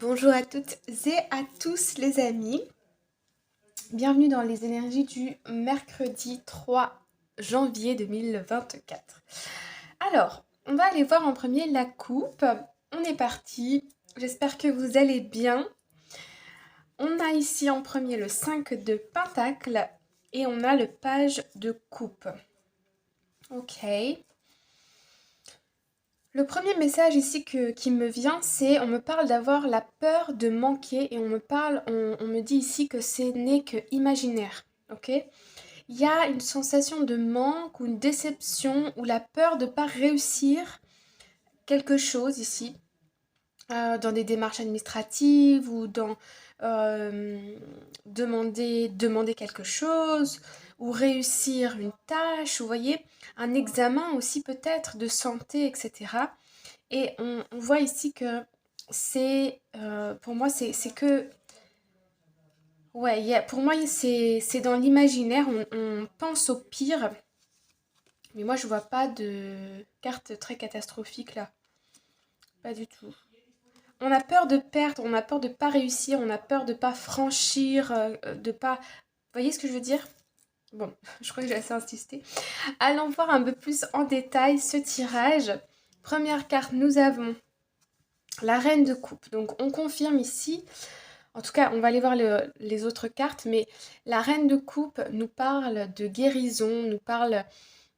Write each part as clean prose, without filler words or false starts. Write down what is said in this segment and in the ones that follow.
Bonjour à toutes et à tous les amis. Bienvenue dans les énergies du mercredi 3 janvier 2024. Alors, on va aller voir en premier la coupe. On est parti. J'espère que vous allez bien. On a ici en premier le 5 de Pentacle et on a le page de coupe. Ok. Le premier message ici qui me vient, c'est on me parle d'avoir la peur de manquer et on me dit ici que ce n'est que imaginaire, ok? Il y a une sensation de manque ou une déception ou la peur de ne pas réussir quelque chose ici, dans des démarches administratives ou dans demander quelque chose ou réussir une tâche, vous voyez, un examen aussi peut-être de santé, etc. Et on voit ici que pour moi, c'est que, ouais, pour moi, c'est dans l'imaginaire, on pense au pire, mais moi, je vois pas de carte très catastrophique là, pas du tout. On a peur de perdre, on a peur de pas réussir, on a peur de pas franchir, de pas... Vous voyez ce que je veux dire? Bon, je crois que j'ai assez insisté. Allons voir un peu plus en détail ce tirage. Première carte, nous avons la reine de coupe. Donc on confirme ici, en tout cas on va aller voir les autres cartes, mais la reine de coupe nous parle de guérison, nous parle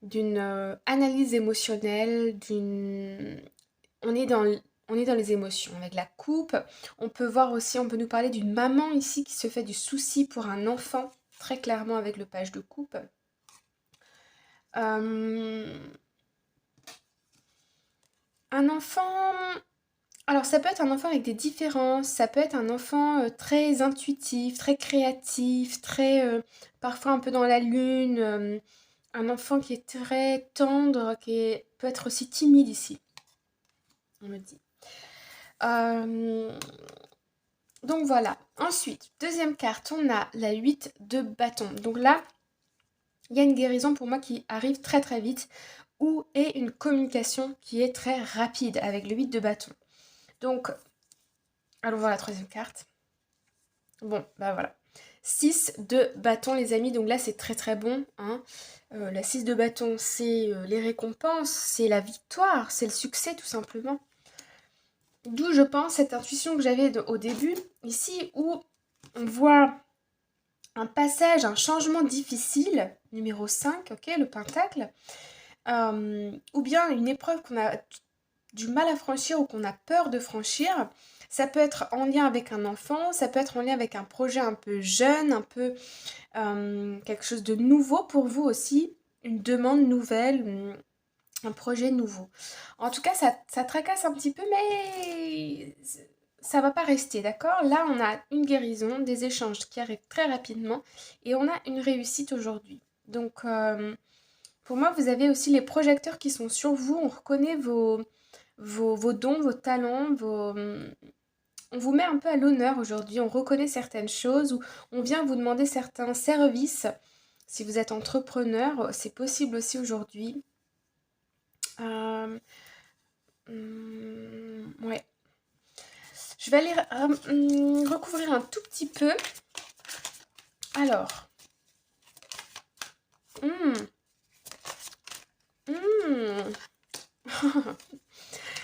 d'une analyse émotionnelle, On est dans, on est dans les émotions. Avec la coupe, on peut voir aussi, on peut nous parler d'une maman ici qui se fait du souci pour un enfant, très clairement avec le page de coupe. Un enfant... Alors ça peut être un enfant avec des différences, ça peut être un enfant très intuitif, très créatif, très parfois un peu dans la lune, un enfant qui est très tendre, peut être aussi timide ici, on me dit. Donc voilà. Ensuite, deuxième carte, on a la 8 de bâton. Donc là, il y a une guérison pour moi qui arrive très très vite et une communication qui est très rapide avec le 8 de bâton. Donc, allons voir la troisième carte. Bon, bah voilà. 6 de bâton, les amis. Donc là, c'est très très bon. Hein. La 6 de bâton, c'est les récompenses, c'est la victoire, c'est le succès tout simplement. D'où je pense cette intuition que j'avais au début, ici, où on voit un passage, un changement difficile, numéro 5, ok, le pentacle, ou bien une épreuve qu'on a du mal à franchir ou qu'on a peur de franchir. Ça peut être en lien avec un enfant, ça peut être en lien avec un projet un peu jeune, un peu quelque chose de nouveau pour vous aussi, une demande nouvelle, un projet nouveau. En tout cas, ça tracasse un petit peu, mais ça va pas rester, d'accord? Là, on a une guérison, des échanges qui arrivent très rapidement et on a une réussite aujourd'hui. Donc, pour moi, vous avez aussi les projecteurs qui sont sur vous. On reconnaît vos dons, vos talents, on vous met un peu à l'honneur aujourd'hui. On reconnaît certaines choses ou on vient vous demander certains services. Si vous êtes entrepreneur, c'est possible aussi aujourd'hui. Ouais. Je vais aller recouvrir un tout petit peu. Alors.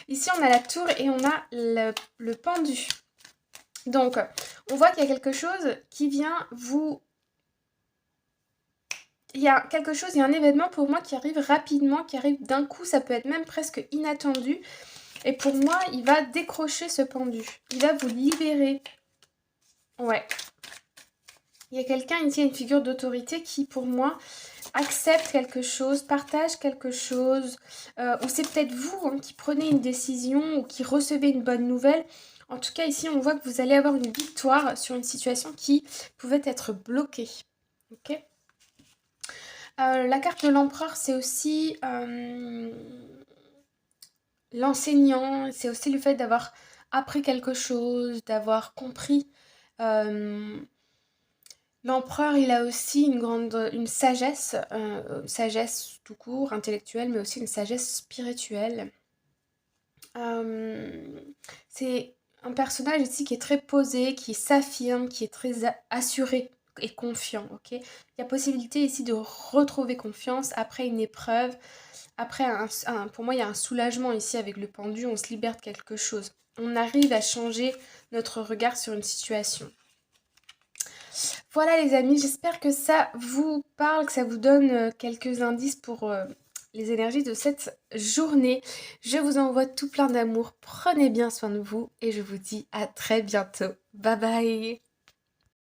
Ici, on a la tour et on a le pendu. Donc, on voit qu'il y a quelque chose qui vient vous... Il y a quelque chose, il y a un événement pour moi qui arrive rapidement, qui arrive d'un coup. Ça peut être même presque inattendu. Et pour moi, il va décrocher ce pendu. Il va vous libérer. Ouais. Il y a quelqu'un ici, une figure d'autorité qui, pour moi, accepte quelque chose, partage quelque chose. Ou c'est peut-être vous hein, qui prenez une décision ou qui recevez une bonne nouvelle. En tout cas, ici, on voit que vous allez avoir une victoire sur une situation qui pouvait être bloquée. Ok. La carte de l'empereur, c'est aussi l'enseignant, c'est aussi le fait d'avoir appris quelque chose, d'avoir compris. L'empereur, il a aussi une sagesse, sagesse tout court, intellectuelle, mais aussi une sagesse spirituelle. C'est un personnage ici qui est très posé, qui s'affirme, qui est très assuré et confiant, ok? Il y a possibilité ici de retrouver confiance après une épreuve, après pour moi il y a un soulagement ici avec le pendu, on se libère de quelque chose. On arrive à changer notre regard sur une situation. Voilà les amis, j'espère que ça vous parle, que ça vous donne quelques indices pour les énergies de cette journée. Je vous envoie tout plein d'amour, prenez bien soin de vous et je vous dis à très bientôt. Bye bye.